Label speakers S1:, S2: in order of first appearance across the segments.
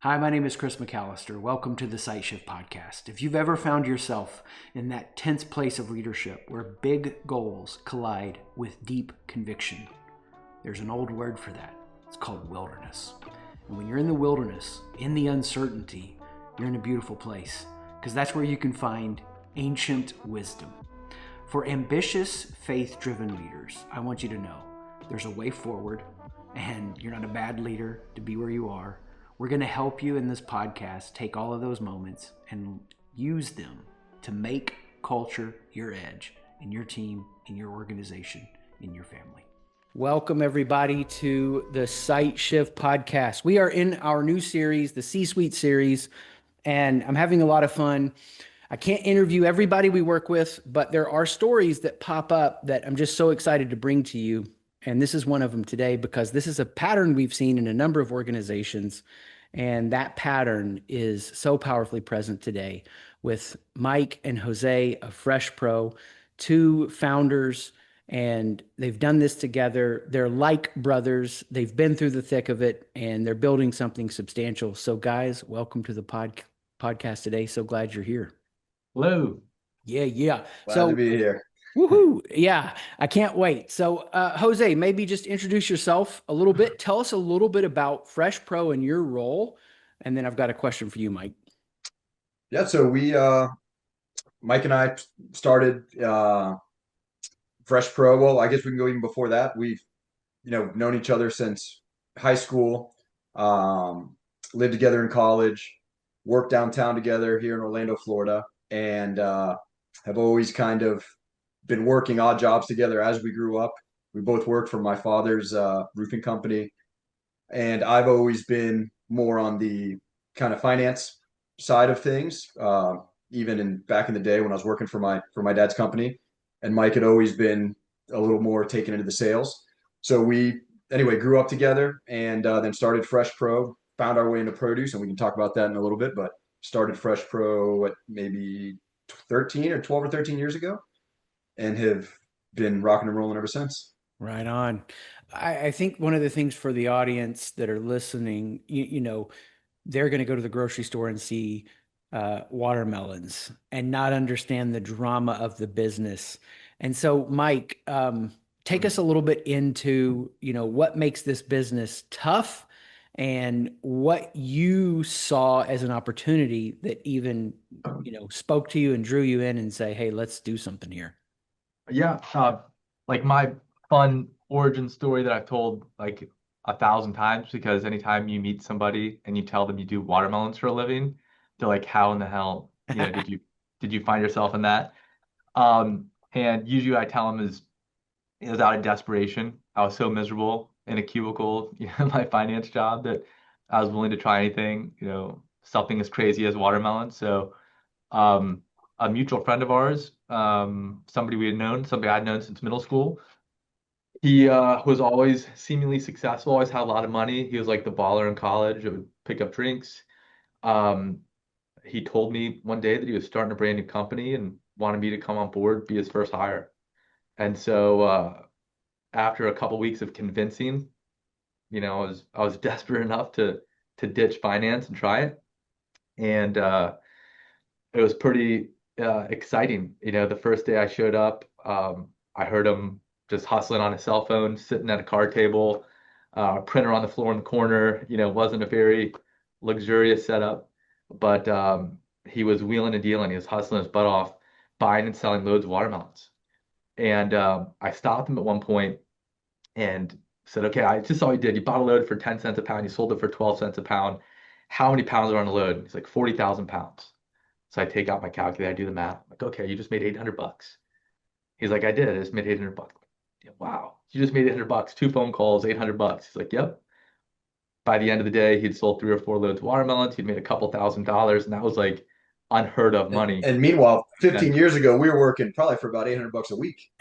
S1: Hi, my name is Chris McAllister. Welcome to the Sight Shift Podcast. If you've ever found yourself in that tense place of leadership where big goals collide with deep conviction, there's an old word for that. It's called wilderness. And when you're in the wilderness, in the uncertainty, you're in a beautiful place because that's where you can find ancient wisdom. For ambitious, faith-driven leaders, I want you to know there's a way forward and you're not a bad leader to be where you are. We're going to help you in this podcast take all of those moments and use them to make culture your edge in your team, in your organization, in your family. Welcome, everybody, to the Sight Shift Podcast. We are in our new series, the C-Suite series, and I'm having a lot of fun. I can't interview everybody we work with, but there are stories that pop up that I'm just so excited to bring to you. And this is one of them today because this is a pattern we've seen in a number of organizations. And that pattern is so powerfully present today with Mike and José of FreshPro, two founders, and they've done this together. They're like brothers. They've been through the thick of it, and they're building something substantial. So guys, welcome to the podcast today. So glad you're here.
S2: Hello.
S1: Yeah.
S3: Glad to be here.
S1: Woohoo. Yeah, I can't wait. So, José, maybe just introduce yourself a little bit. Tell us a little bit about FreshPro and your role. And then I've got a question for you, Mike.
S3: Yeah, so Mike and I started FreshPro. Well, I guess we can go even before that. We've, known each other since high school, lived together in college, worked downtown together here in Orlando, Florida, and have always kind of been working odd jobs together as we grew up. We both worked for my father's roofing company, and I've always been more on the kind of finance side of things, even back in the day when I was working for my dad's company. And Mike had always been a little more taken into the sales. So we anyway grew up together, and then started FreshPro. Found our way into produce, and we can talk about that in a little bit. But started FreshPro maybe 13 or 12 or 13 years ago, and have been rocking and rolling ever since.
S1: Right on. I think one of the things for the audience that are listening, they're going to go to the grocery store and see watermelons and not understand the drama of the business. And so, Mike, take us a little bit into, what makes this business tough and what you saw as an opportunity that even, spoke to you and drew you in and say, hey, let's do something here.
S2: Yeah, like my fun origin story that I've told like 1,000 times, because anytime you meet somebody and you tell them you do watermelons for a living, they're like, how in the hell, did you find yourself in that? And usually I tell them it was out of desperation. I was so miserable in a cubicle, in my finance job, that I was willing to try anything, something as crazy as watermelon. So a mutual friend of ours, somebody I'd known since middle school. He was always seemingly successful, always had a lot of money. He was like the baller in college, would pick up drinks. Um, he told me one day that he was starting a brand new company and wanted me to come on board, be his first hire. And so after a couple weeks of convincing, I was desperate enough to ditch finance and try it. And it was pretty exciting. The first day I showed up, I heard him just hustling on his cell phone, sitting at a card table, printer on the floor in the corner. It wasn't a very luxurious setup, but he was wheeling and dealing. He was hustling his butt off, buying and selling loads of watermelons. And I stopped him at one point and said, okay, I just saw he did. He bought a load for 10 cents a pound. He sold it for 12 cents a pound. How many pounds are on the load? He's like 40,000 pounds. So I take out my calculator, I do the math. I'm like, okay, you just made 800 bucks. He's like, I did. I just made 800 bucks. Yeah, wow. You just made 800 bucks, two phone calls, 800 bucks. He's like, yep. By the end of the day, he'd sold 3 or 4 loads of watermelons. He'd made a couple $1,000s, and that was like unheard of money.
S3: And meanwhile, 15 years ago, we were working probably for about 800 bucks a week.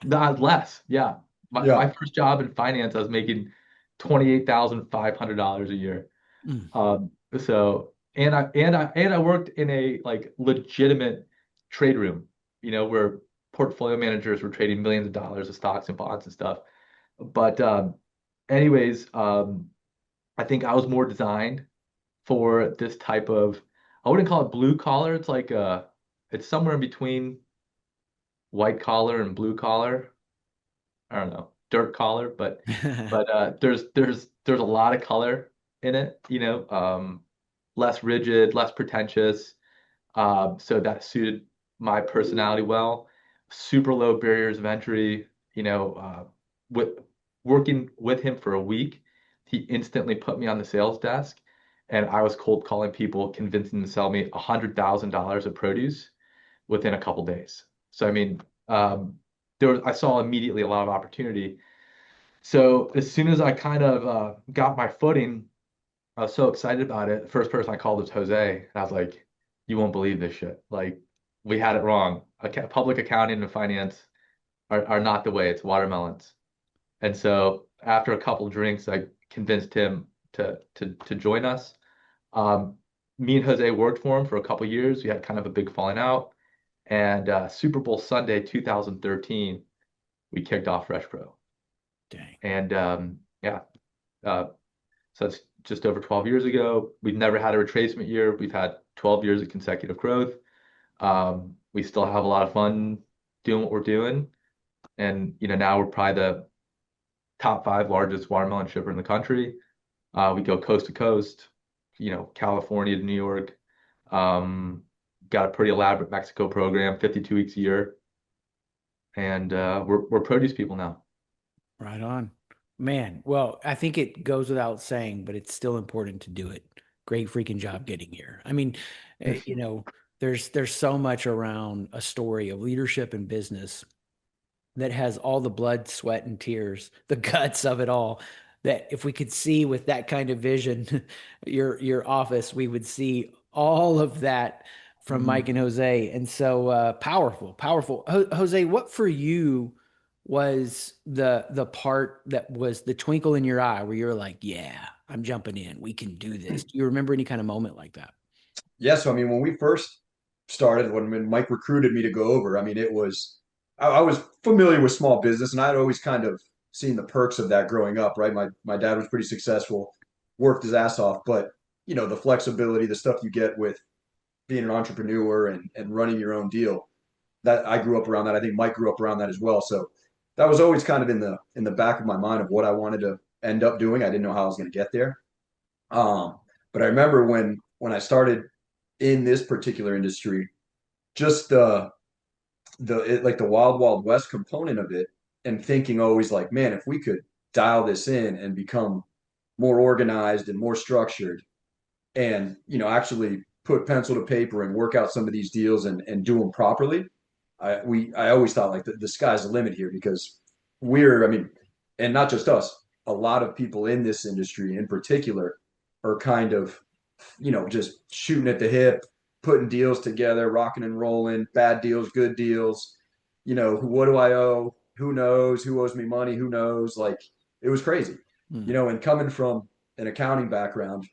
S2: Not less. Yeah.
S3: Yeah.
S2: My first job in finance, I was making $28,500 a year. So I worked in a like legitimate trade room, where portfolio managers were trading millions of dollars of stocks and bonds and stuff. But anyways, I think I was more designed for this type of, I wouldn't call it blue collar. It's like it's somewhere in between white collar and blue collar. I don't know, dirt collar, but there's a lot of color in it, less rigid, less pretentious. So that suited my personality well. Super low barriers of entry, with working with him for a week, he instantly put me on the sales desk and I was cold calling people, convincing them to sell me $100,000 of produce within a couple days. So I mean, I saw immediately a lot of opportunity. So as soon as I kind of got my footing, I was so excited about it. The first person I called was Jose, and I was like, "You won't believe this shit. Like, we had it wrong. Public accounting and finance are not the way. It's watermelons." And so after a couple drinks, I convinced him to join us. Um, Me and Jose worked for him for a couple years. We had kind of a big falling out. And Super Bowl Sunday 2013, we kicked off FreshPro.
S1: Dang.
S2: And yeah, uh, so it's just over 12 years ago. We've never had a retracement year. We've had 12 years of consecutive growth. We still have a lot of fun doing what we're doing. And now we're probably the top five largest watermelon shipper in the country. We go coast to coast, California to New York. Got a pretty elaborate Mexico program, 52 weeks a year, and we're produce people now.
S1: Right on. Man, well, I think it goes without saying, but it's still important to do it. Great freaking job getting here. I mean, there's so much around a story of leadership and business that has all the blood, sweat, and tears, the guts of it all. That if we could see with that kind of vision, your office, we would see all of that from Mike
S2: Mhm.
S1: and Jose. And so powerful, powerful. Jose, what for you was the part that was the twinkle in your eye where you're like, yeah, I'm jumping in. We can do this. Do you remember any kind of moment like that?
S3: Yeah, so I mean, when we first started, when Mike recruited me to go over, I mean, I was familiar with small business, and I'd always kind of seen the perks of that growing up, right? My dad was pretty successful, worked his ass off, but the flexibility, the stuff you get with being an entrepreneur and running your own deal, that I grew up around that. I think Mike grew up around that as well. So that was always kind of in the back of my mind of what I wanted to end up doing. I didn't know how I was going to get there. Um, but I remember when I started in this particular industry, just like the wild wild west component of it, and thinking always like, man, if we could dial this in and become more organized and more structured, and actually put pencil to paper and work out some of these deals and do them properly. I always thought like the sky's the limit here because I mean, and not just us, a lot of people in this industry in particular are kind of just shooting at the hip, putting deals together, rocking and rolling, bad deals, good deals. What do I owe? Who knows? Who owes me money? Who knows? Like it was crazy.
S1: Hmm.
S3: And coming from an accounting background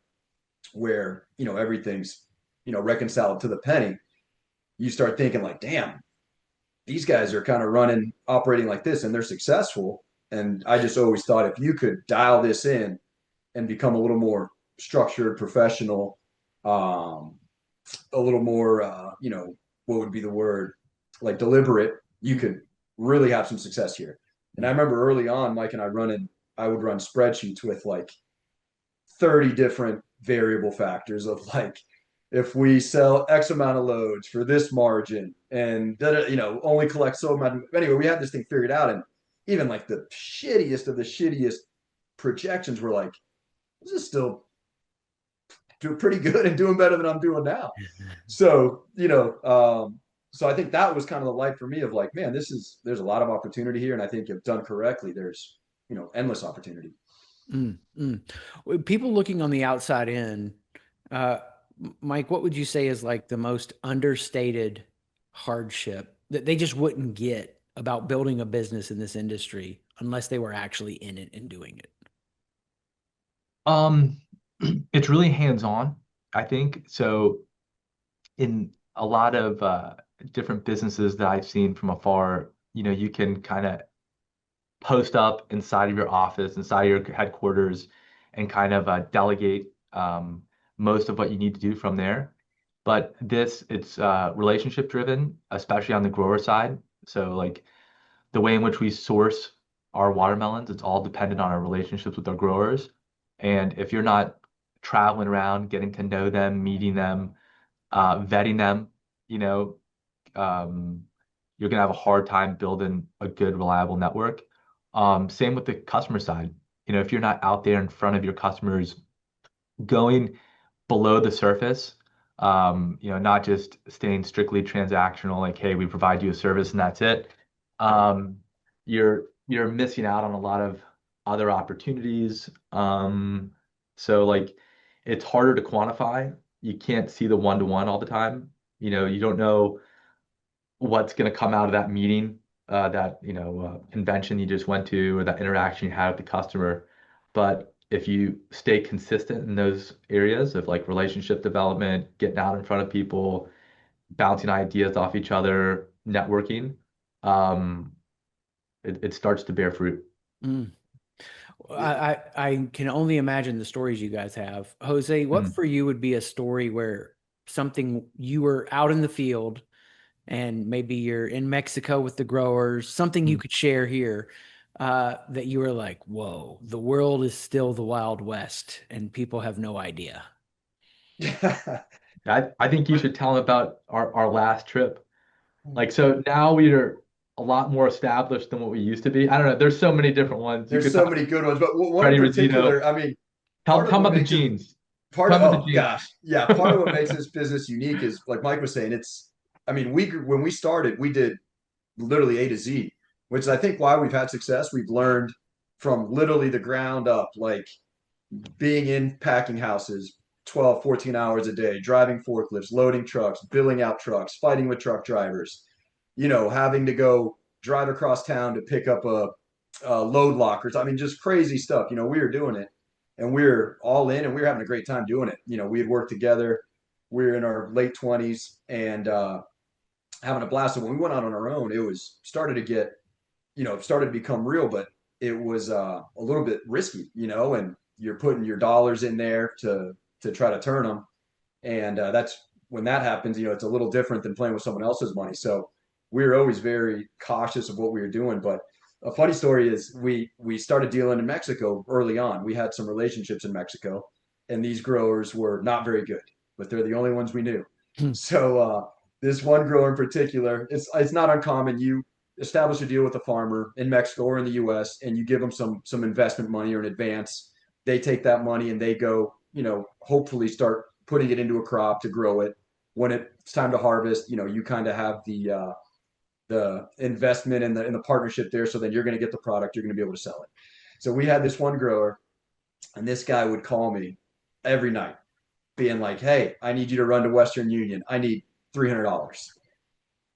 S3: where, everything's, reconciled to the penny, you start thinking like, damn, these guys are kind of operating like this and they're successful. And I just always thought if you could dial this in and become a little more structured, professional, um, a little more, what would be the word? Like deliberate, you could really have some success here. And I remember early on, Mike and I would run spreadsheets with like 30 different variable factors of like, if we sell X amount of loads for this margin and only collect so much. Anyway, we had this thing figured out. And even like the shittiest of the shittiest projections were like, this is still doing pretty good and doing better than I'm doing now. So, so I think that was kind of the light for me of like, man, there's a lot of opportunity here. And I think if done correctly, there's, endless opportunity.
S1: Mm, mm. People looking on the outside in, uh, Mike, what would you say is like the most understated hardship that they just wouldn't get about building a business in this industry unless they were actually in it and doing it?
S2: Um, it's really hands-on, I think. So in a lot of different businesses that I've seen from afar, you can kind of post up inside of your office, inside of your headquarters, and kind of delegate most of what you need to do from there. But it's relationship driven, especially on the grower side. So like the way in which we source our watermelons, it's all dependent on our relationships with our growers. And if you're not traveling around, getting to know them, meeting them, vetting them, you know, um, you're gonna have a hard time building a good, reliable network. Same with the customer side. If you're not out there in front of your customers, going below the surface, not just staying strictly transactional, like, hey, we provide you a service and that's it. Um, you're missing out on a lot of other opportunities. So like it's harder to quantify. You can't see the one-to-one all the time. You don't know what's going to come out of that meeting, that convention you just went to, or that interaction you had with the customer. But if you stay consistent in those areas of like relationship development, getting out in front of people, bouncing ideas off each other, networking, um, it starts to bear fruit.
S1: Mm. I can only imagine the stories you guys have. Jose, what
S2: Mm.
S1: for you would be a story where something you were out in the field and maybe you're in Mexico with the growers, something you
S2: Mm.
S1: could share here, that you were like, whoa, the world is still the Wild West and people have no idea.
S2: I think you should tell them about our last trip. Like, so now we are a lot more established than what we used to be. I don't know. There's so many different ones. You
S3: There's
S2: could
S3: so
S2: talk
S3: many good ones, but one in
S2: Freddie Rosito.
S3: particular, I mean,
S2: Tell,
S3: part of
S2: tell them
S3: what
S2: about the
S3: makes it
S2: jeans.
S3: part
S2: Tell
S3: of,
S2: them about
S3: oh
S2: the jeans.
S3: gosh, yeah, part of what makes this business unique is like Mike was saying, I mean, when we started, we did literally A to Z, which is I think why we've had success. We've learned from literally the ground up, like being in packing houses 12, 14 hours a day, driving forklifts, loading trucks, billing out trucks, fighting with truck drivers, having to go drive across town to pick up a load lockers. I mean, just crazy stuff. We were doing it and we were all in and we were having a great time doing it. We had worked together. We were in our late 20s and having a blast. And when we went out on our own, it was started to get, started to become real, but it was a little bit risky, and you're putting your dollars in there to try to turn them. And that's when that happens, it's a little different than playing with someone else's money. So we were always very cautious of what we were doing. But a funny story is we started dealing in Mexico early on. We had some relationships in Mexico, and these growers were not very good, but they're the only ones we knew.
S1: Hmm.
S3: So this one grower in particular, it's not uncommon. You establish a deal with a farmer in Mexico or in the U.S., and you give them some investment money or an advance. They take that money and they go, hopefully start putting it into a crop to grow it. When it's time to harvest, you kind of have the investment and the partnership there. So then you're going to get the product, you're going to be able to sell it. So we had this one grower, and this guy would call me every night, being like, "Hey, I need you to run to Western Union. I need $300."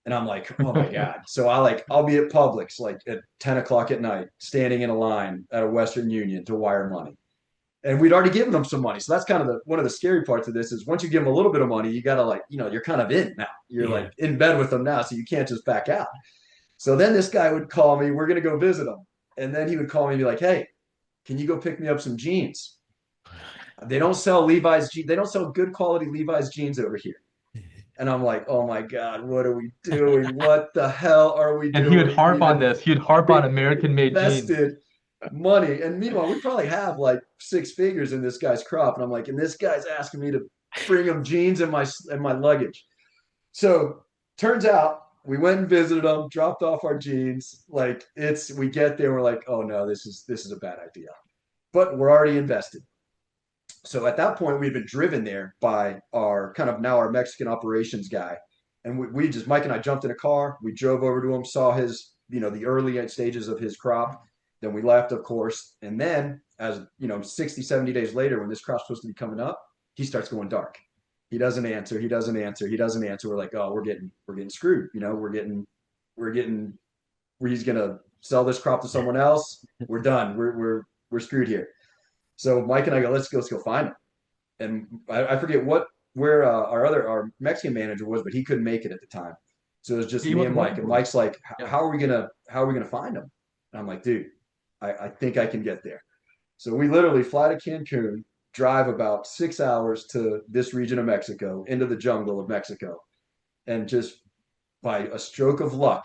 S3: And I'm like, "Oh my god!" So I'll be at Publix like at 10 o'clock at night, standing in a line at a Western Union to wire money. And we'd already given them some money. So that's kind of one of the scary parts of this is once you give them a little bit of money, you got to you're kind of in now. You're
S1: Yeah.
S3: like in bed with them now. So you can't just back out. So then this guy would call me, we're going to go visit him. And then he would call me and be like, "Hey, can you go pick me up some jeans? They don't sell Levi's jeans. They don't sell good quality Levi's jeans over here." And I'm like, "Oh my God, what are we doing? What the hell are we
S2: And he would
S3: doing?
S2: harp on this. He'd harp on American-made jeans.
S3: Invested money. And meanwhile, we probably have like six figures in this guy's crop. And I'm like, and this guy's asking me to bring him jeans in my luggage. So turns out we went and visited him, dropped off our jeans. Like we get there, we're like, oh no, this is a bad idea. But we're already invested. So at that point, we'd been driven there by our kind of now our Mexican operations guy. And we just, Mike and I jumped in a car. We drove over to him, saw his, the early stages of his crop. Then we left, of course. And then, as 60, 70 days later, when this crop's supposed to be coming up, he starts going dark. He doesn't answer. He doesn't answer. He doesn't answer. We're like, oh, we're getting screwed. He's gonna sell this crop to someone else. We're done. We're screwed here. So Mike and I go, let's go find him. And I forget where our Mexican manager was, but he couldn't make it at the time. So it was just me and Mike. And Mike's like, how are we gonna find him? And I'm like, dude, I think I can get there. So we literally fly to Cancun, drive about 6 hours to this region of Mexico, into the jungle of Mexico. And just by a stroke of luck,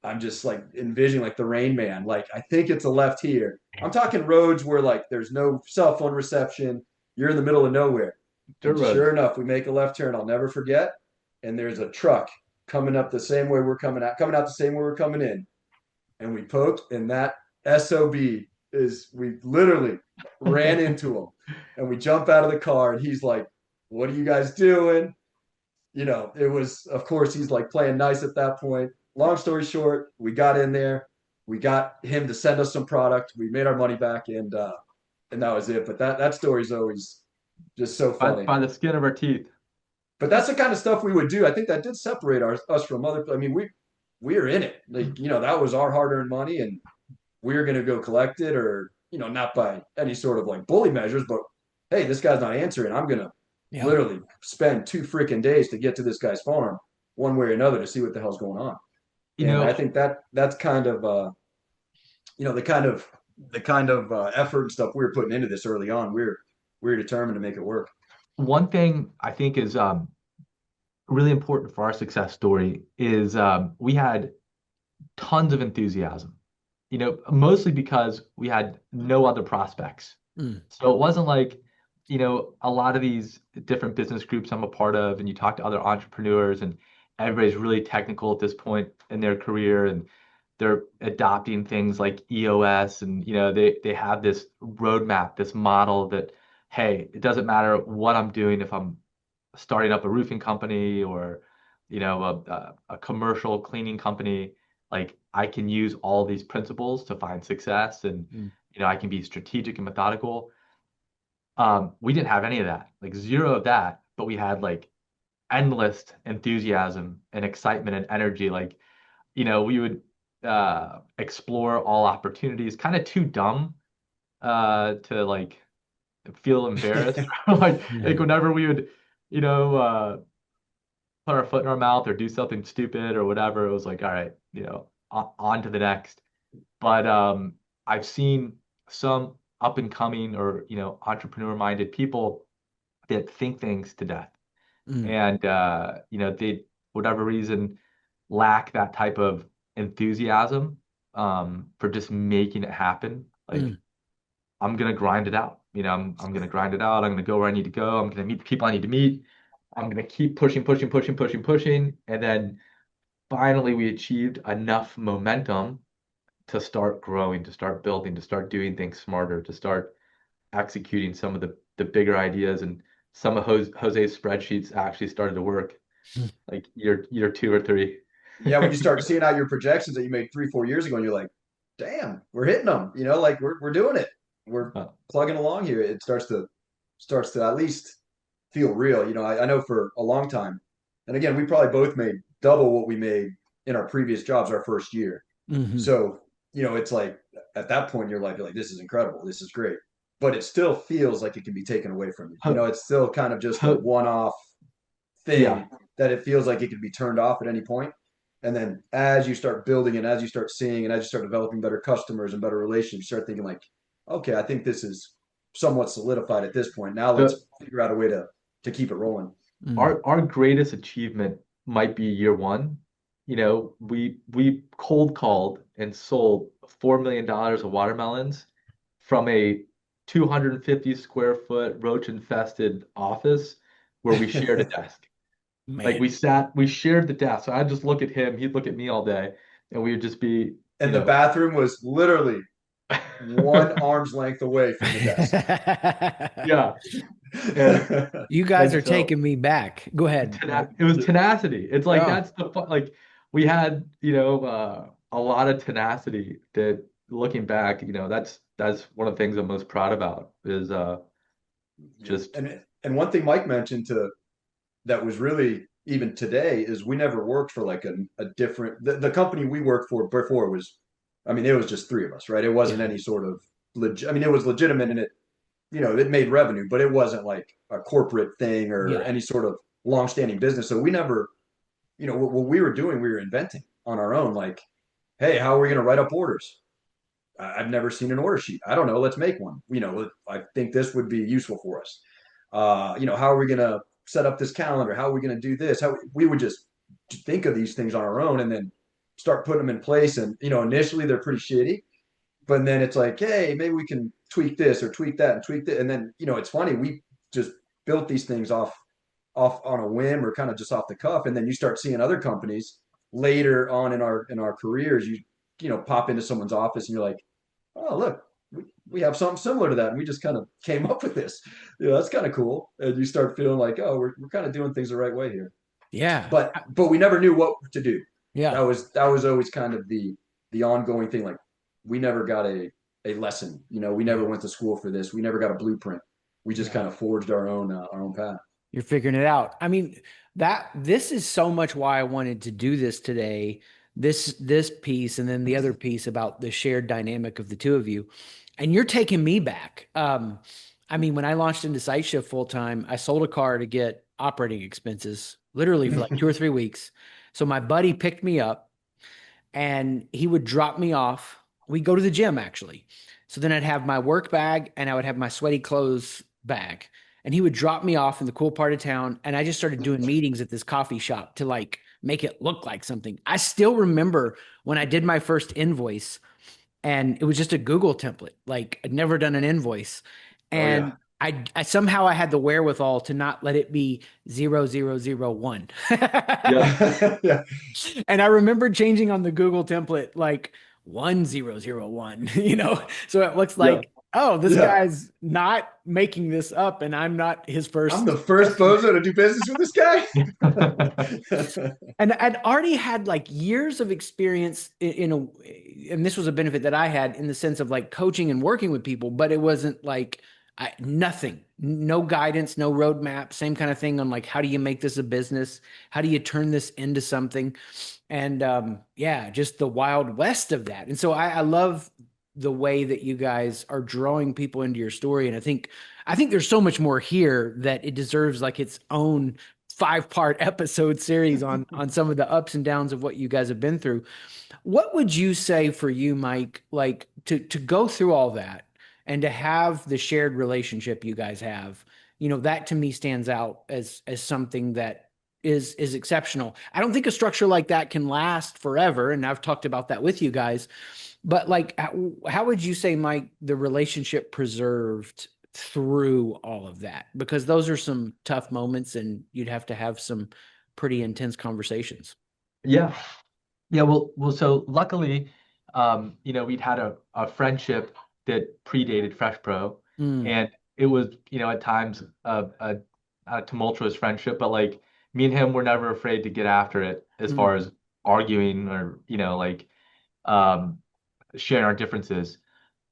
S3: I'm just like envisioning like the Rain Man. Like, I think it's a left here. I'm talking roads where like there's no cell phone reception. You're in the middle of nowhere.
S2: Dirt
S3: And sure
S2: roads.
S3: enough, we make a left turn. I'll never forget. And there's a truck coming up the same way we're coming out the same way we're coming in. And we poked, and that SOB is, we literally ran into him. And we jump out of the car, and he's like, "What are you guys doing?" It was, of course, he's like playing nice at that point. Long story short, we got in there. We got him to send us some product. We made our money back, and that was it. But that story's always just so funny.
S2: By the skin of our teeth.
S3: But that's the kind of stuff we would do. I think that did separate us from other. I mean, we were in it. Like, that was our hard-earned money, and we were going to go collect it, or not by any sort of like bully measures, but hey, this guy's not answering. I'm gonna literally spend 2 freaking days to get to this guy's farm, one way or another, to see what the hell's going on.
S2: You
S3: And
S2: know,
S3: I think that's kind of the kind of effort and stuff we were putting into this early on. We were determined to make it work.
S2: one thing I think is really important for our success story is we had tons of enthusiasm, mostly because we had no other prospects. So it wasn't like, a lot of these different business groups I'm a part of, and you talk to other entrepreneurs, and everybody's really technical at this point in their career, and they're adopting things like EOS, and they have this roadmap, this model that, hey, it doesn't matter what I'm doing, if I'm starting up a roofing company or a commercial cleaning company, like I can use all these principles to find success, and I can be strategic and methodical. We didn't have any of that, like zero of that, but we had like endless enthusiasm and excitement and energy. Like, we would explore all opportunities, kind of too dumb to like feel embarrassed. Like whenever we would, put our foot in our mouth or do something stupid or whatever, it was like, all right, on to the next. But I've seen some up and coming or entrepreneur minded people that think things to death, and they, whatever reason, lack that type of enthusiasm for just making it happen. Like, I'm gonna grind it out. I'm gonna grind it out. I'm gonna go where I need to go. I'm gonna meet the people I need to meet. I'm gonna keep pushing, pushing, pushing, pushing, pushing, and then finally we achieved enough momentum to start growing, to start building, to start doing things smarter, to start executing some of the bigger ideas, and some of Jose's spreadsheets actually started to work like year 2 or 3.
S3: Yeah, when you start seeing out your projections that you made 3-4 years ago, and you're like, damn, we're hitting them. Like we're doing it. We're plugging along here. It starts to at least feel real. I know for a long time, and again, we probably both made double what we made in our previous jobs our first year. So, it's like at that point in your life, you're like, this is incredible. This is great. But it still feels like it can be taken away from you. It's still kind of just a one-off thing
S2: Yeah.
S3: that it feels like it could be turned off at any point. And then as you start building and as you start seeing and as you start developing better customers and better relationships, you start thinking like, okay, I think this is somewhat solidified at this point. Now let's figure out a way to keep it rolling.
S2: Our greatest achievement might be year one. We cold called and sold $4 million of watermelons from a 250 square foot roach infested office where we shared a desk. Like we shared the desk. So I'd just look at him, he'd look at me all day, and we would just be,
S3: And the bathroom was literally one arm's length away from the desk.
S2: Yeah. And,
S1: You guys are taking me back. Go ahead.
S2: It was tenacity. It's like that's the fun. Like we had, a lot of tenacity that, looking back, that's one of the things I'm most proud about is just
S3: and one thing Mike mentioned that was really even today is we never worked for like a different the company we worked for before was, I mean, it was just three of us, right? It wasn't any sort of I mean, it was legitimate and it made revenue, but it wasn't like a corporate thing or any sort of long-standing business. So we never, what we were doing, we were inventing on our own. Like, hey, how are we going to write up orders? I've never seen an order sheet. I don't know. Let's make one. I think this would be useful for us. How are we going to set up this calendar? How are we going to do this? How we would just think of these things on our own and then start putting them in place. And, initially they're pretty shitty, but then it's like, hey, maybe we can tweak this or tweak that and tweak that. And then, it's funny. We just built these things off on a whim or kind of just off the cuff. And then you start seeing other companies later on in our careers, pop into someone's office and you're like, oh, look, we have something similar to that. And we just kind of came up with this. That's kind of cool. And you start feeling like, oh, we're kind of doing things the right way here.
S1: Yeah.
S3: But we never knew what to do.
S1: Yeah.
S3: That was always kind of the ongoing thing. Like we never got a lesson. We never went to school for this. We never got a blueprint. We just kind of forged our own path.
S1: You're figuring it out. I mean, this is so much why I wanted to do this today. This piece, and then the other piece about the shared dynamic of the two of you. And you're taking me back. I mean, when I launched into SiteShift full time, I sold a car to get operating expenses, literally for like 2 or 3 weeks. So my buddy picked me up and he would drop me off. We'd go to the gym actually. So then I'd have my work bag and I would have my sweaty clothes bag. And he would drop me off in the cool part of town. And I just started doing meetings at this coffee shop to like make it look like something. I still remember when I did my first invoice and it was just a Google template. Like I'd never done an invoice. And I somehow I had the wherewithal to not let it be 0001.
S3: Yeah. Yeah.
S1: And I remember changing on the Google template like 1001, so it looks like, oh, this guy's not making this up and I'm not his first.
S3: I'm the first bozo to do business with this guy.
S1: And I'd already had like years of experience and this was a benefit that I had in the sense of like coaching and working with people, but it wasn't like nothing, no guidance, no roadmap, same kind of thing on like, how do you make this a business? How do you turn this into something? And just the wild west of that. And so I love the way that you guys are drawing people into your story. And I think there's so much more here that it deserves like its own 5-part episode series on some of the ups and downs of what you guys have been through. What would you say for you, Mike, like to go through all that and to have the shared relationship you guys have, that to me stands out as something that is exceptional. I don't think a structure like that can last forever. And I've talked about that with you guys, but like, how would you say, Mike, the relationship preserved through all of that? Because those are some tough moments and you'd have to have some pretty intense conversations.
S2: Yeah. Yeah. Well, so luckily, we'd had a friendship that predated FreshPro, and it was, at times a tumultuous friendship, but like me and him were never afraid to get after it as far as arguing or, sharing our differences.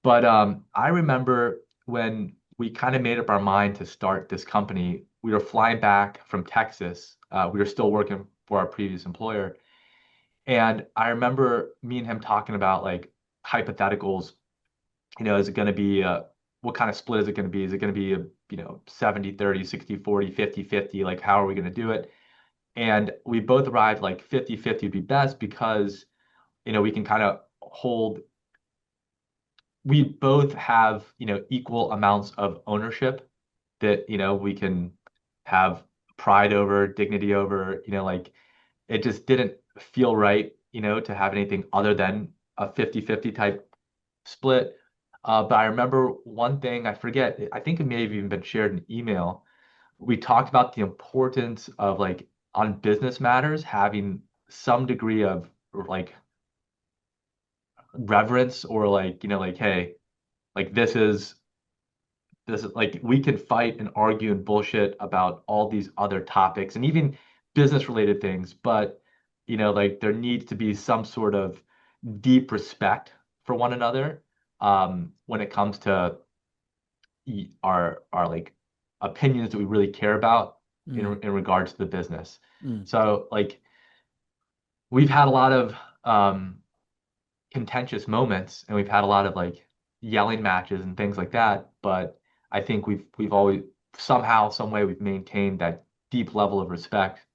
S2: But I remember when we kind of made up our mind to start this company, we were flying back from Texas. We were still working for our previous employer. And I remember me and him talking about like hypotheticals. Is it going to be what kind of split is it going to be? Is it going to be 70, 30, 60, 40, 50, 50? Like, how are we going to do it? And we both arrived like 50, 50 would be best because, we can kind of we both have, equal amounts of ownership that, we can have pride over, dignity over, like it just didn't feel right, to have anything other than a 50-50 type split. But I remember one thing, I forget, I think it may have even been shared in email. We talked about the importance of like on business matters, having some degree of like reverence or like, like, hey, like this is like we can fight and argue and bullshit about all these other topics and even business related things, but like there needs to be some sort of deep respect for one another when it comes to our like opinions that we really care about in regards to the business. So like we've had a lot of contentious moments and we've had a lot of like yelling matches and things like that, but I think we've always somehow, some way we've maintained that deep level of respect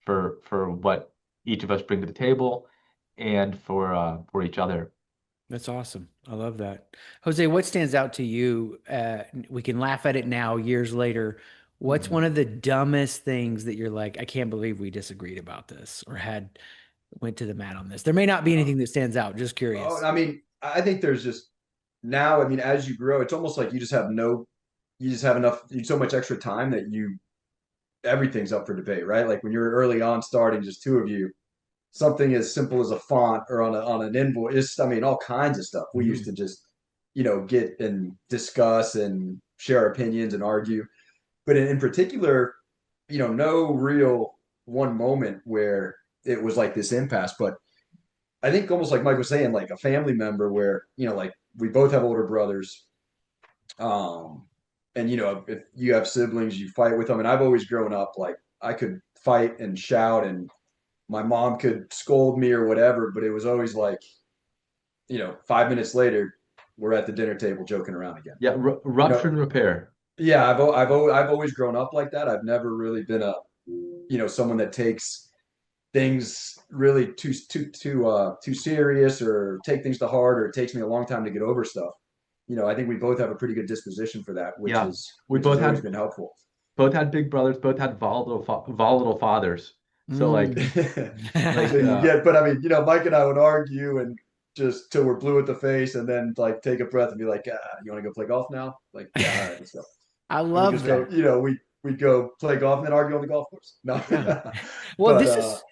S2: for what each of us bring to the table and for each other.
S1: That's awesome. I love that. Jose, what stands out to you? We can laugh at it now, years later. What's one
S3: Mhm.
S1: of the dumbest things that you're like, I can't believe we disagreed about this or went to the mat on this? There may not be anything that stands out. Just
S3: Oh,
S1: curious.
S3: I mean, I think there's just now, I mean, as you grow, it's almost like you just have enough, you so much extra time that everything's up for debate, right? Like when you're early on starting, just two of you, something as simple as a font or on an invoice, I mean, all kinds of stuff. We used
S1: Mhm.
S3: to just, get and discuss and share our opinions and argue. But in particular, no real one moment where it was like this impasse. But I think almost like Mike was saying, like a family member where, like we both have older brothers. Um, and if you have siblings, you fight with them. And I've always grown up like I could fight and shout, and my mom could scold me or whatever, but it was always like, 5 minutes later, we're at the dinner table joking around again.
S2: Yeah,
S3: You
S2: rupture
S3: know,
S2: and repair.
S3: yeah, I've always grown up like that. I've never really been someone that takes things really too serious or take things to heart, or it takes me a long time to get over stuff. I think we both have a pretty good disposition for that, which
S2: Yeah,
S3: is
S2: we
S3: which has
S2: both
S3: always
S2: had
S3: been helpful.
S2: both had big brothers, both had volatile fathers. So
S1: Mm.
S3: So
S2: like
S3: you get, but I mean, Mike and I would argue and just till we're blue at the face, and then like take a breath and be like, you want to go play golf now? Like, yeah, all right, let's go.
S1: I
S3: And we
S1: love
S3: just go,
S1: that.
S3: we'd go play golf and then argue on the golf course. No,
S1: Yeah. Well,
S3: but
S1: this is,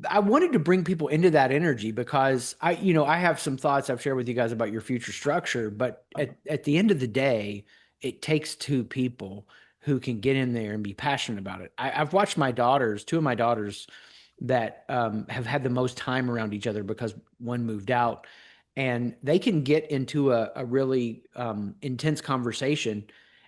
S1: I wanted to bring people into that energy because I have some thoughts I've shared with you guys about your future structure, but at the end of the day, it takes two people who can get in there and be passionate about it. I've watched two of my daughters that have had the most time around each other because one moved out, and they can get into a really intense conversation.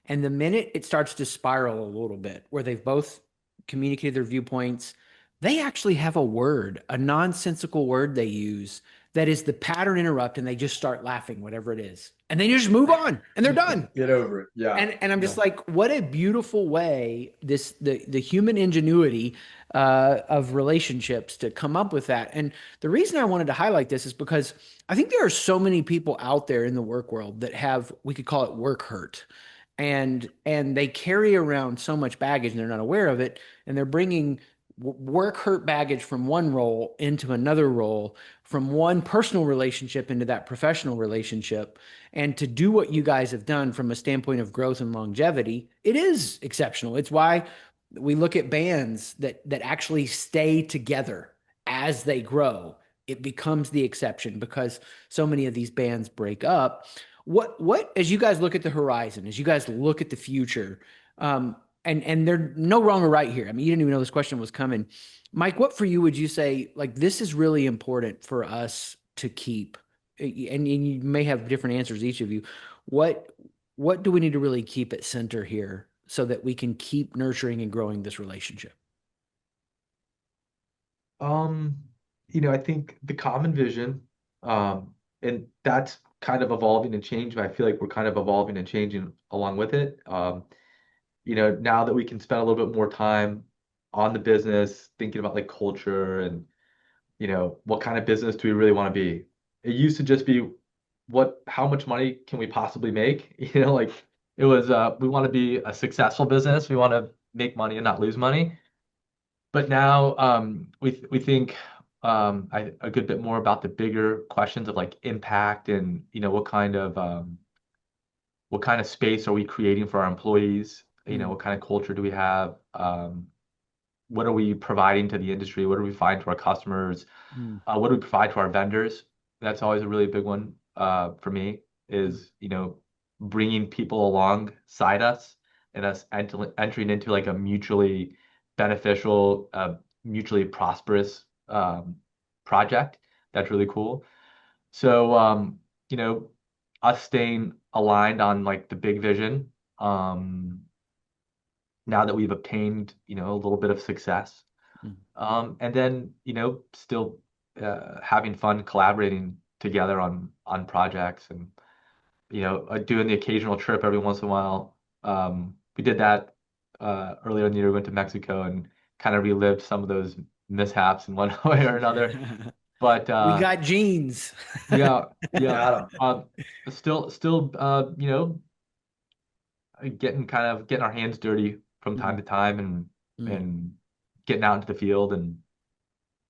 S1: And the minute it starts to spiral a little bit, where they've both communicated their viewpoints, they actually have a word, a nonsensical word they use that is the pattern interrupt, and they just start laughing, whatever it is. And then you just move on and they're done.
S3: get over it. Yeah.
S1: And I'm just
S3: No.
S1: like, what a beautiful way the human ingenuity of relationships to come up with that. And the reason I wanted to highlight this is because I think there are so many people out there in the work world that have, we could call it work hurt, and they carry around so much baggage and they're not aware of it, and they're bringing work hurt baggage from one role into another role, from one personal relationship into that professional relationship. And to do what you guys have done from a standpoint of growth and longevity, it is exceptional. It's why we look at bands that actually stay together as they grow. It becomes the exception because so many of these bands break up. What as you guys look at the horizon, as you guys look at the future, and there's no wrong or right here. I mean, you didn't even know this question was coming. Mike, what for you would you say, like, this is really important for us to keep? And you may have different answers, each of you. What what do we need to really keep at center here so that we can keep nurturing and growing this relationship?
S2: Um, I think the common vision, and that's kind of evolving and changing, but I feel like we're kind of evolving and changing along with it. Now that we can spend a little bit more time on the business, thinking about like culture and, what kind of business do we really want to be? It used to just be how much money can we possibly make? Like it was, we want to be a successful business. We want to make money and not lose money. But now we think a good bit more about the bigger questions of like impact and what kind of space are we creating for our employees?
S1: Mm,
S2: What kind of culture do we have? What are we providing to the industry? What are we providing to our customers?
S1: mm,
S2: What do we provide to our vendors? That's always a really big one for me
S1: mm,
S2: is, bringing people alongside us and us entering into like a mutually beneficial, mutually prosperous project. That's really cool. So, us staying aligned on like the big vision, now that we've obtained, a little bit of success.
S1: mm.
S2: And then, still having fun collaborating together on projects and, doing the occasional trip every once in a while. We did that earlier in the year, we went to Mexico and kind of relived some of those mishaps in one way or another. But
S1: We got genes.
S2: yeah, yeah.
S3: Got him.
S2: Still, getting our hands dirty from time
S1: Mm,
S2: to time, and
S1: mm.
S2: and getting out into the field and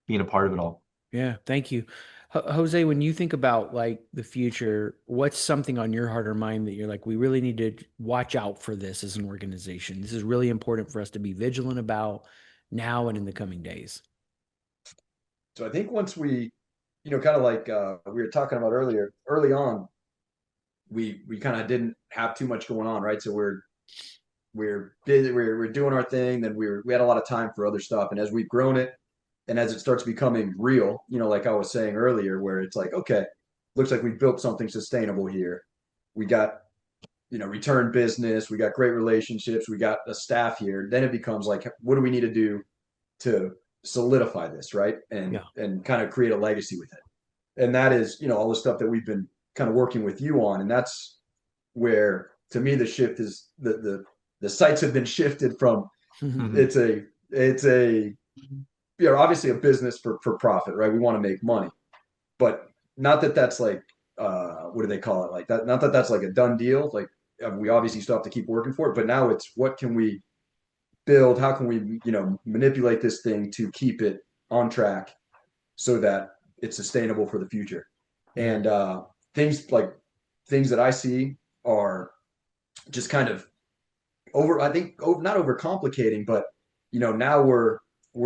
S2: being a part of it all.
S1: Yeah, thank you. Jose, when you think about like the future, what's something on your heart or mind that you're like, we really need to watch out for this as an organization? This is really important for us to be vigilant about now and in the coming days.
S3: So I think once we, kind of like we were talking about earlier, early on, we kind of didn't have too much going on, right? So we're busy, we're doing our thing, then we had a lot of time for other stuff, and as we've grown it, and as it starts becoming real, like I was saying earlier, where it's like, okay, looks like we've built something sustainable here. We got return business, we got great relationships, we got a staff here. Then it becomes like, what do we need to do to solidify this, right? And
S1: Yeah.
S3: and kind of create a legacy with it. And that is, all the stuff that we've been kind of working with you on. And that's where, to me, the shift is the sights have been shifted from
S2: Hmm.
S3: it's a obviously a business for profit, right? We want to make money, but not that that's like what do they call it, like that, not that that's like a done deal, like we obviously still have to keep working for it, but now it's what can we build, how can we manipulate this thing to keep it on track so that it's sustainable for the future.
S1: Yeah.
S3: And things like things that I see are just kind of I think not overcomplicating, but now we're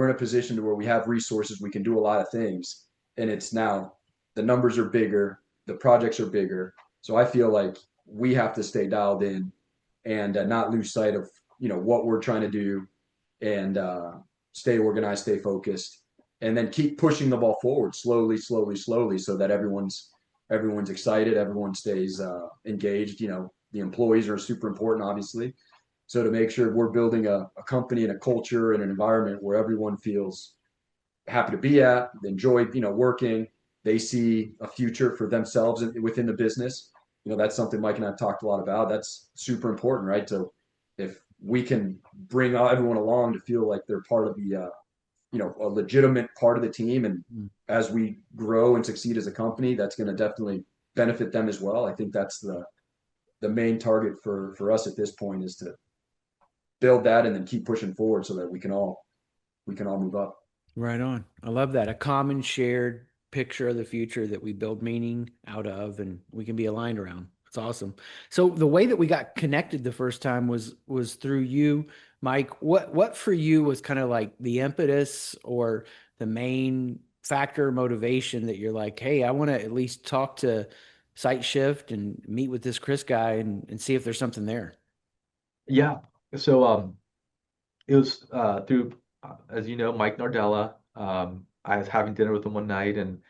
S3: in a position to where we have resources, we can do a lot of things, and it's now the numbers are bigger, the projects are bigger. So I feel like we have to stay dialed in and not lose sight of what we're trying to do, and stay organized, stay focused, and then keep pushing the ball forward slowly, slowly, slowly, so that everyone's excited, everyone stays engaged. The employees are super important, obviously. So to make sure we're building a company and a culture and an environment where everyone feels happy to be at, enjoy working, they see a future for themselves within the business. That's something Mike and I've talked a lot about. That's super important, right? So if we can bring everyone along to feel like they're part of a legitimate part of the team, and
S1: Mm.
S3: as we grow and succeed as a company, that's going to definitely benefit them as well. I think that's the main target for us at this point, is to build that and then keep pushing forward so that we can all move up.
S1: Right on. I love that. A common shared picture of the future that we build meaning out of and we can be aligned around. It's awesome. So the way that we got connected the first time was through you, Mike. What for you was kind of like the impetus or the main factor motivation that you're like, hey, I want to at least talk to Site Shift and meet with this Chris guy and see if there's something there.
S2: Yeah. So it was through, as you know, Mike Nardella. I was having dinner with him one night, and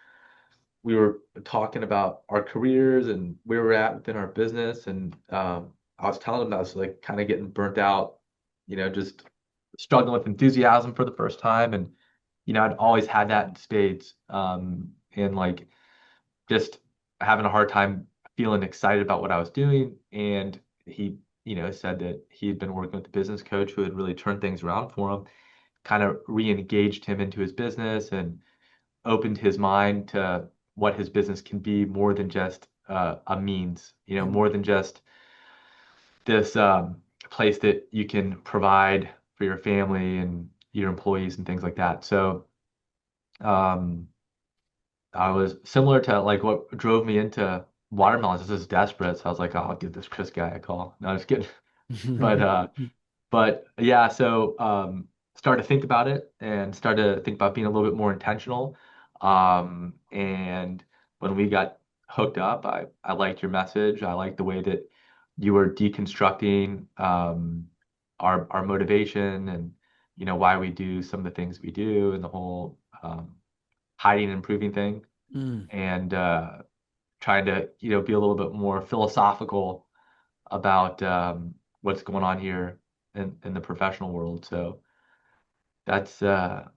S2: we were talking about our careers and where we're at within our business. And I was telling him that I was like kind of getting burnt out, just struggling with enthusiasm for the first time. And, I'd always had that in spades. And like just having a hard time feeling excited about what I was doing. And he, said that he had been working with a business coach who had really turned things around for him, kind of re-engaged him into his business and opened his mind to what his business can be more than just a means,
S1: Mm.
S2: more than just this place that you can provide for your family and your employees and things like that. So um, I was similar to like what drove me into watermelons. This is desperate. So I was like, oh, I'll give this Chris guy a call. No, just kidding. But yeah, so started to think about it and started to think about being a little bit more intentional. And when we got hooked up, I liked your message. I liked the way that you were deconstructing our motivation and why we do some of the things we do and the whole hiding and improving thing,
S1: Mm.
S2: and trying to be a little bit more philosophical about what's going on here in the professional world. So that's
S1: Yeah.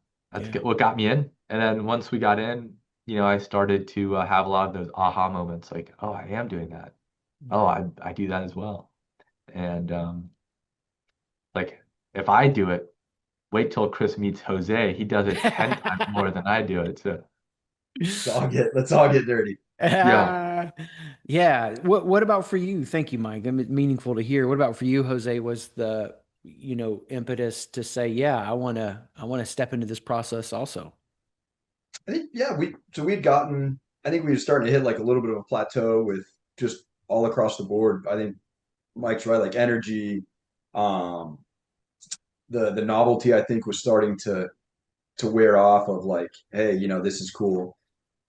S2: what got me in. And then once we got in, I started to have a lot of those aha moments, like, oh, I am doing that. Oh, I do that as well. And like if I do it, wait till Chris meets Jose. He does it 10 times more than I do it. So
S3: Let's all get dirty.
S2: Yeah.
S1: Yeah. What about for you? Thank you, Mike. It's meaningful to hear. What about for you, Jose? Was the, impetus to say, yeah, I want to step into this process also?
S3: I think, yeah, we'd gotten, I think we were starting to hit like a little bit of a plateau with just all across the board. I think Mike's right, like energy, um, the novelty I think was starting to wear off of like, hey, this is cool.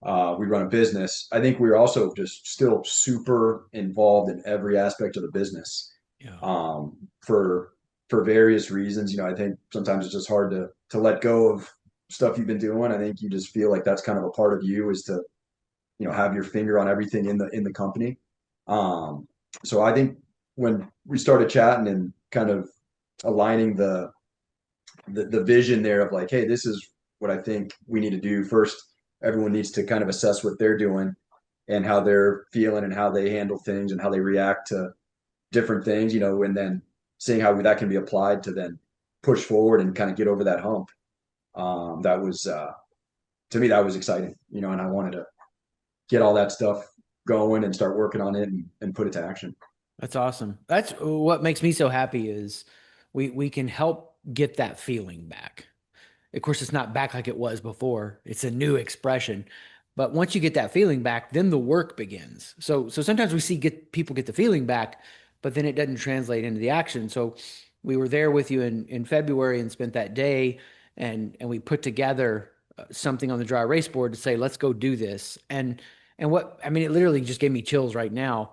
S3: We run a business. I think we were also just still super involved in every aspect of the business.
S1: Yeah.
S3: Um, for various reasons. I think sometimes it's just hard to let go of stuff you've been doing. I think you just feel like that's kind of a part of you is to, have your finger on everything in the company. Um, so I think when we started chatting and kind of aligning the vision there of like, hey, this is what I think we need to do. First, everyone needs to kind of assess what they're doing and how they're feeling and how they handle things and how they react to different things, and then seeing how that can be applied to then push forward and kind of get over that hump. That was to me that was exciting, and I wanted to get all that stuff going and start working on it and put it to action.
S1: That's awesome. That's what makes me so happy is we can help get that feeling back. Of course, it's not back like it was before. It's a new expression. But once you get that feeling back, then the work begins. So sometimes we see get people get the feeling back, but then it doesn't translate into the action. So we were there with you in February and spent that day and we put together something on the dry erase board to say, let's go do this. And what I mean, it literally just gave me chills right now.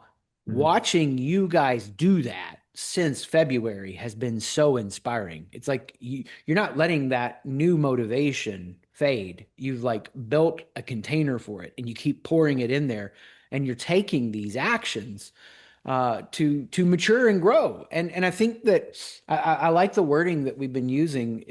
S2: Mhm.
S1: Watching you guys do that since February has been so inspiring. It's like you're not letting that new motivation fade. You've like built a container for it and you keep pouring it in there and you're taking these actions to mature and grow. And I think that I like the wording that we've been using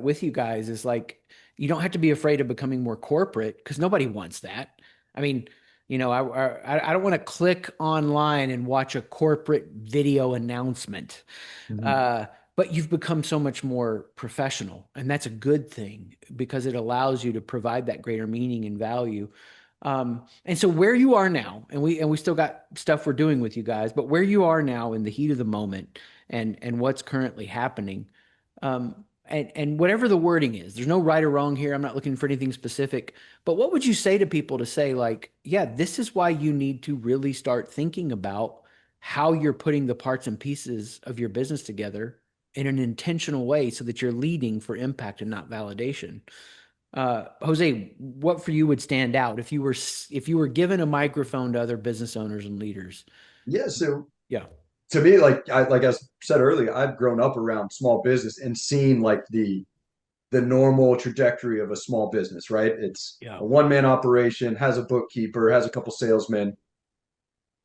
S1: with you guys is like you don't have to be afraid of becoming more corporate because nobody wants that. I mean, I don't want to click online and watch a corporate video announcement.
S2: Mhm.
S1: Uh, but you've become so much more professional, and that's a good thing because it allows you to provide that greater meaning and value. And so where you are now, and we still got stuff we're doing with you guys, but where you are now in the heat of the moment and what's currently happening, and whatever the wording is, there's no right or wrong here. I'm not looking for anything specific, but what would you say to people to say like, yeah, this is why you need to really start thinking about how you're putting the parts and pieces of your business together in an intentional way so that you're leading for impact and not validation. Jose, what for you would stand out if you were given a microphone to other business owners and leaders?
S3: Yeah. So
S1: Yeah,
S3: to me, like I said earlier, I've grown up around small business and seen like the normal trajectory of a small business, right? It's
S1: yeah,
S3: a one-man operation, has a bookkeeper, has a couple salesmen,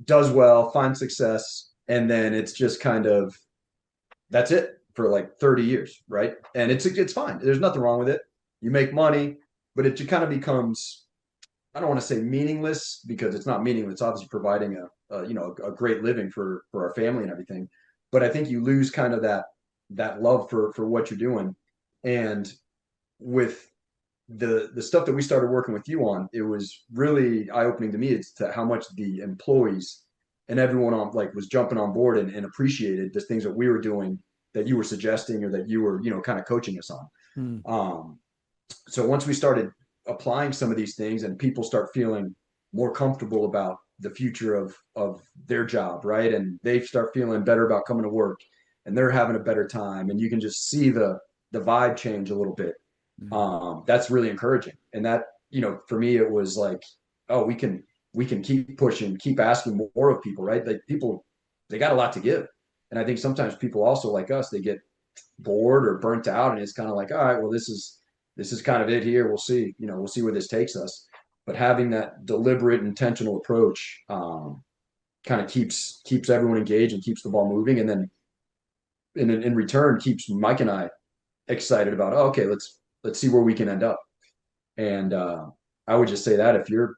S3: does well, finds success, and then it's just kind of that's it for like 30 years, right? And it's fine. There's nothing wrong with it. You make money, but it kind of becomes I don't want to say meaningless because it's not meaningless. It's obviously providing a great living for our family and everything. But I think you lose kind of that love for what you're doing. And with the stuff that we started working with you on, it was really eye opening to me as to how much the employees and everyone on like was jumping on board and appreciated the things that we were doing that you were suggesting or that you were kind of coaching us on.
S1: hmm,
S3: So once we started applying some of these things and people start feeling more comfortable about the future of their job, right? And they start feeling better about coming to work and they're having a better time and you can just see the vibe change a little bit.
S1: hmm.
S3: That's really encouraging. And that, for me it was like, oh, we can keep pushing, keep asking more of people, right? Like people they got a lot to give. And I think sometimes people also like us, they get bored or burnt out and it's kind of like, all right, well, this is kind of it here. We'll see, we'll see where this takes us. But having that deliberate, intentional approach kind of keeps everyone engaged and keeps the ball moving, and then in return keeps Mike and I excited about, oh, okay, let's see where we can end up. And I would just say that if you're,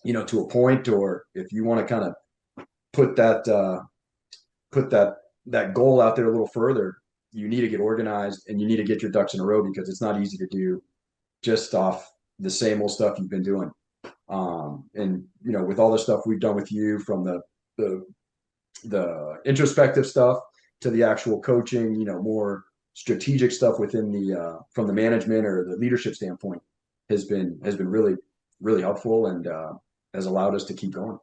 S3: to a point, or if you want to kind of put that put that goal out there a little further, you need to get organized and you need to get your ducks in a row because it's not easy to do just off the same old stuff you've been doing. And with all the stuff we've done with you, from the the introspective stuff to the actual coaching, more strategic stuff within the from the management or the leadership standpoint, has been really really helpful, and has allowed us to keep going.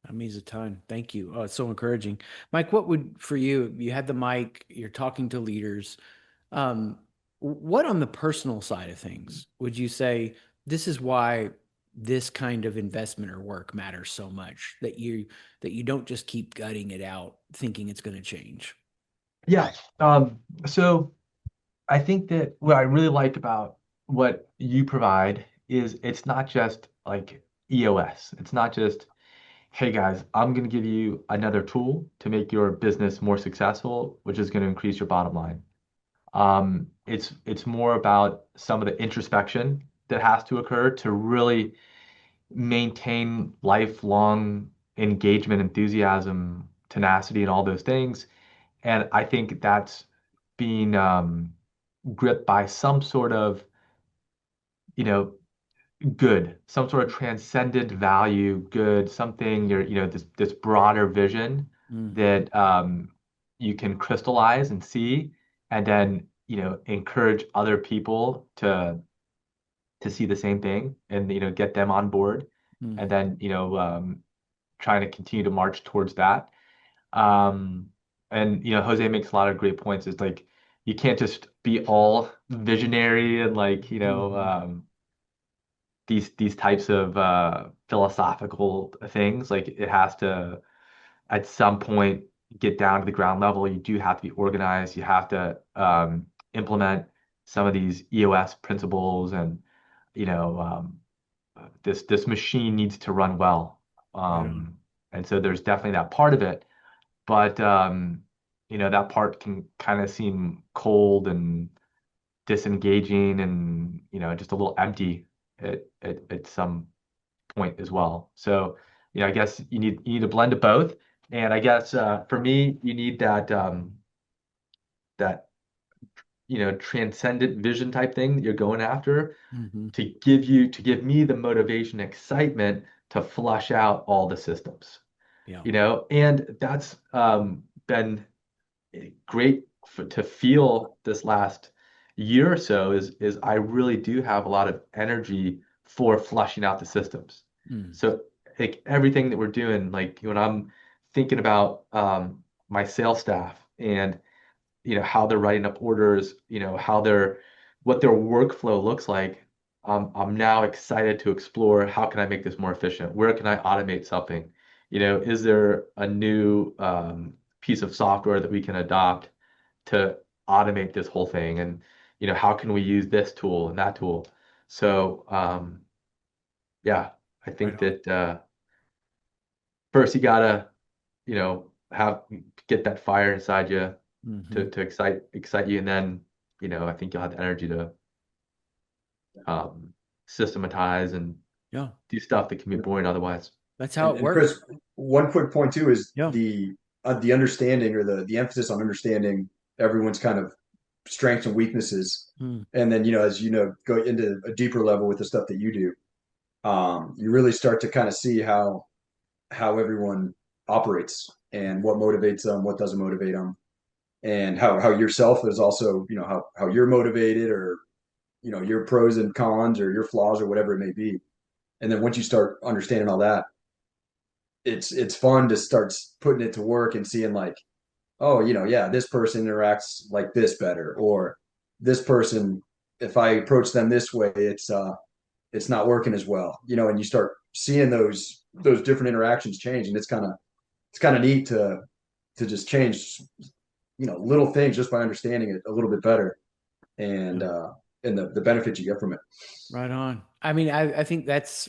S1: That means a ton. Thank you. Oh, it's so encouraging. Mike, what would, for you, you had the mic, you're talking to leaders. Um, what on the personal side of things would you say this is why this kind of investment or work matters so much, that you don't just keep gutting it out thinking it's going to change?
S2: Yeah. So I think that what I really like about what you provide is it's not just like EOS. It's not just, hey guys, I'm going to give you another tool to make your business more successful, which is going to increase your bottom line. It's more about some of the introspection that has to occur to really maintain lifelong engagement, enthusiasm, tenacity, and all those things. And I think that's being gripped by some sort of, you know, good, some sort of transcendent value, good, something this broader vision
S1: Hmm.
S2: that you can crystallize and see, and then encourage other people to see the same thing, and get them on board, and
S1: Hmm.
S2: then trying to continue to march towards that. Um, and Jose makes a lot of great points. It's like you can't just be all visionary and like
S1: Hmm.
S2: these types of philosophical things. Like it has to at some point get down to the ground level. You do have to be organized. You have to implement some of these EOS principles, and you know this machine needs to run well.
S1: Right on.
S2: And so there's definitely that part of it, but that part can kind of seem cold and disengaging, and just a little empty at some point as well. So I guess you need a blend of both, and I guess for me you need that transcendent vision type thing that you're going after
S1: Hmm.
S2: to give me the motivation, excitement to flush out all the systems.
S1: Yeah.
S2: And that's been great to feel this last year or so is I really do have a lot of energy for flushing out the systems.
S1: Mm.
S2: So like everything that we're doing, like when I'm thinking about my sales staff and how they're writing up orders, how what their workflow looks like. I'm now excited to explore how can I make this more efficient? Where can I automate something? Is there a new piece of software that we can adopt to automate this whole thing? And how can we use this tool and that tool? So yeah, I
S1: Right
S2: think
S1: on.
S2: that first you gotta have get that fire inside you
S1: Hmm.
S2: to excite you, and then I think you'll have the energy to systematize and
S1: Yeah.
S2: do stuff that can be boring otherwise.
S1: That's how
S3: And,
S1: it
S3: and
S1: works.
S3: Chris, one quick point too is
S1: Yeah.
S3: the understanding, or the emphasis on understanding everyone's kind of strengths and weaknesses,
S1: Mm.
S3: and then as go into a deeper level with the stuff that you do, you really start to kind of see how everyone operates, and what motivates them, what doesn't motivate them, and how yourself is also, how you're motivated, or your pros and cons, or your flaws, or whatever it may be. And then once you start understanding all that, it's fun to start putting it to work and seeing, like, oh, yeah, this person interacts like this better, or this person, if I approach them this way, it's not working as well, and you start seeing those different interactions change, and it's kind of neat to just change, little things just by understanding it a little bit better, and
S1: Yeah.
S3: the benefits you get from it.
S1: Right on. I mean, I think that's,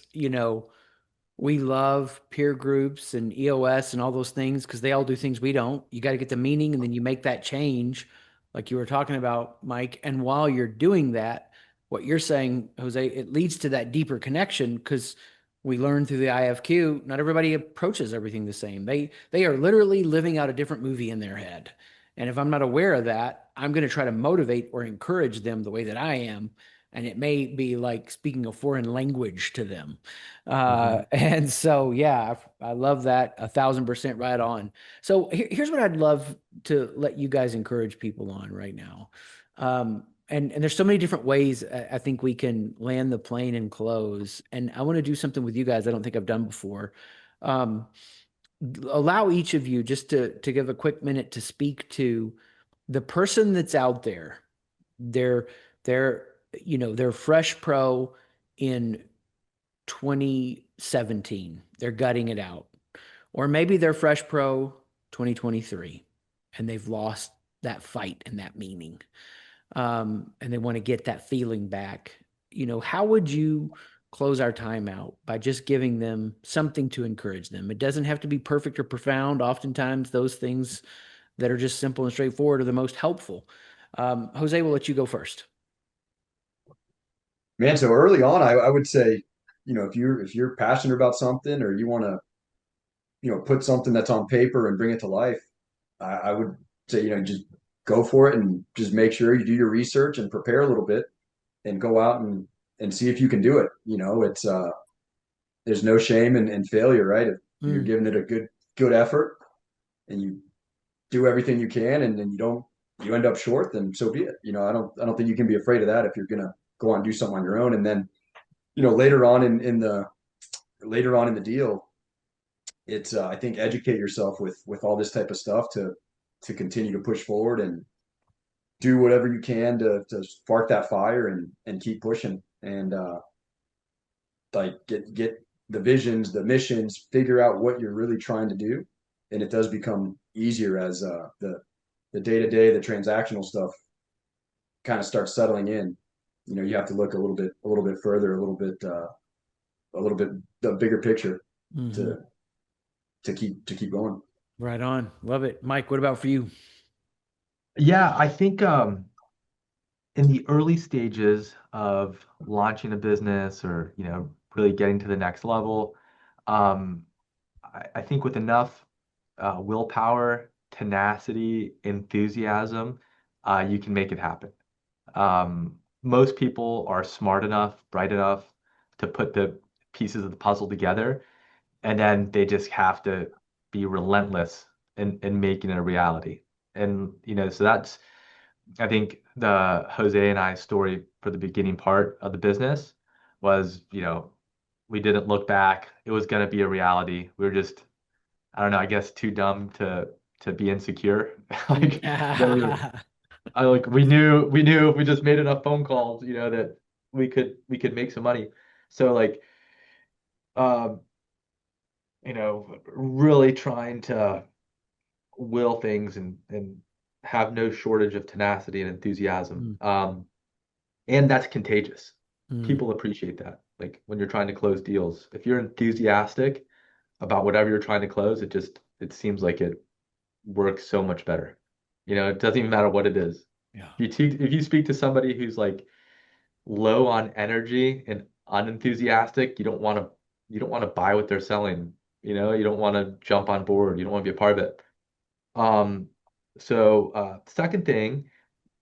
S1: we love peer groups and EOS and all those things because they all do things we don't. You got to get the meaning and then you make that change, like you were talking about, Mike. And while you're doing that, what you're saying, Jose, it leads to that deeper connection because we learn through the IFQ, not everybody approaches everything the same. They are literally living out a different movie in their head. And if I'm not aware of that, I'm going to try to motivate or encourage them the way that I am. and it may be like speaking a foreign language to them.
S2: Hmm.
S1: And so, yeah, I love that. 1,000% right on. So here's what I'd love to let you guys encourage people on right now. And there's so many different ways I think we can land the plane and close. And I want to do something with you guys I don't think I've done before. Um, Allow each of you just to give a quick minute to speak to the person that's out there. They're they're they're fresh pro in 2017. They're gutting it out. Or maybe they're fresh pro 2023 and they've lost that fight and that meaning. And they want to get that feeling back. How would you close our time out by just giving them something to encourage them? It doesn't have to be perfect or profound. Oftentimes, those things that are just simple and straightforward are the most helpful. Jose, we'll let you go first.
S3: Man, so early on, I would say, if you're passionate about something or you want to, put something that's on paper and bring it to life, I would say, just go for it and just make sure you do your research and prepare a little bit and go out and see if you can do it. It's there's no shame in failure, right? If you're
S1: Mm,
S3: giving it a good effort and you do everything you can and then you end up short, then so be it. I don't think you can be afraid of that if you're gonna go on and do something on your own. And then, later on in the deal, it's I think educate yourself with all this type of stuff to continue to push forward and do whatever you can to spark that fire and keep pushing and like get the visions, the missions, figure out what you're really trying to do, and it does become easier as the day to day, the transactional stuff kind of starts settling in. You have to look a little bit further, a little bit the bigger picture
S1: hmm.
S3: to to keep going.
S1: Right on. Love it. Mike, what about for you?
S2: Yeah, I think in the early stages of launching a business or, really getting to the next level, um, I think with enough willpower, tenacity, enthusiasm, you can make it happen. Most people are smart enough, bright enough to put the pieces of the puzzle together, and then they just have to be relentless in making it a reality. And, so that's, I think the Jose and I story for the beginning part of the business was, we didn't look back. It was going to be a reality. We were just, I don't know, I guess too dumb to be insecure. Like there were, we knew if we just made enough phone calls, that we could make some money. So like, um, really trying to will things and have no shortage of tenacity and enthusiasm.
S1: Mm,
S2: And that's contagious.
S1: mm,
S2: People appreciate that. Like when you're trying to close deals, if you're enthusiastic about whatever you're trying to close, it seems like it works so much better. It doesn't even matter what it is.
S1: yeah.
S2: If you speak to somebody who's like low on energy and unenthusiastic, you don't want to buy what they're selling. You don't want to jump on board. You don't want to be a part of it. Um, second thing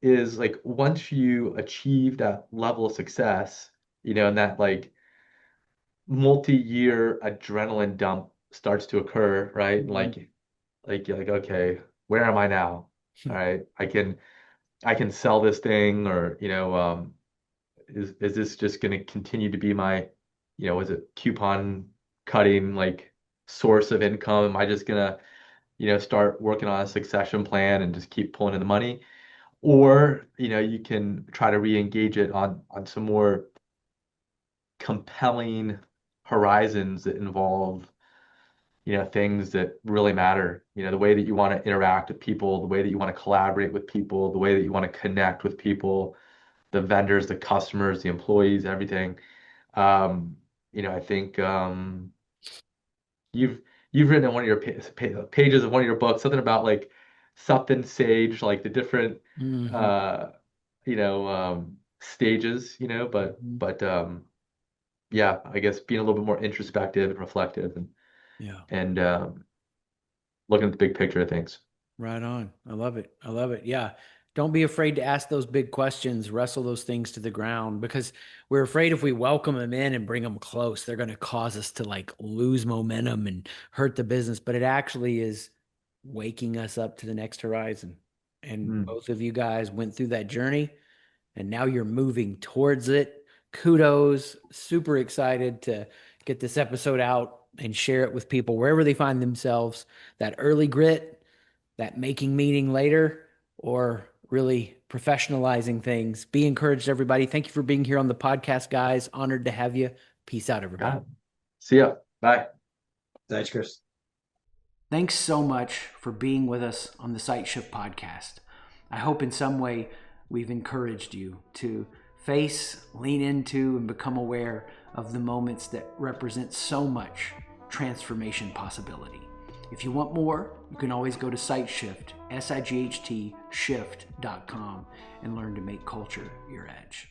S2: is like once you achieve that level of success, and that like multi-year adrenaline dump starts to occur, right?
S1: Mm,
S2: Like you're like, okay, where am I now? All right, I can sell this thing, or is this just going to continue to be my, is it coupon cutting like source of income? Am I just gonna, start working on a succession plan and just keep pulling in the money? Or, you can try to re-engage it on some more compelling horizons that involve, things that really matter. The way that you want to interact with people, the way that you want to collaborate with people, the way that you want to connect with people, the vendors, the customers, the employees, everything. Um, I think you've you've written in one of your pages of one of your books something about like something sage, like the different
S1: mhm,
S2: uh, stages, but
S1: mhm.
S2: yeah, I guess being a little bit more introspective and reflective
S1: Yeah.
S2: and looking at the big picture of things.
S1: Right on. I love it. I love it. Yeah. Don't be afraid to ask those big questions, wrestle those things to the ground, because we're afraid if we welcome them in and bring them close, they're going to cause us to like lose momentum and hurt the business. But it actually is waking us up to the next horizon. And both of you guys went through that journey and now you're moving towards it. Kudos. Super excited to get this episode out and share it with people wherever they find themselves. That early grit, that making meaning later, or really professionalizing things. Be encouraged, everybody. Thank you for being here on the podcast, guys. Honored to have you. Peace out, everybody.
S2: See ya. Bye.
S3: Thanks, Chris.
S1: Thanks so much for being with us on the Sight Shift podcast. I hope in some way we've encouraged you to face, lean into, and become aware of the moments that represent so much transformation possibility. If you want more, you can always go to SightShift, SIGHT, shift.com, and learn to make culture your edge.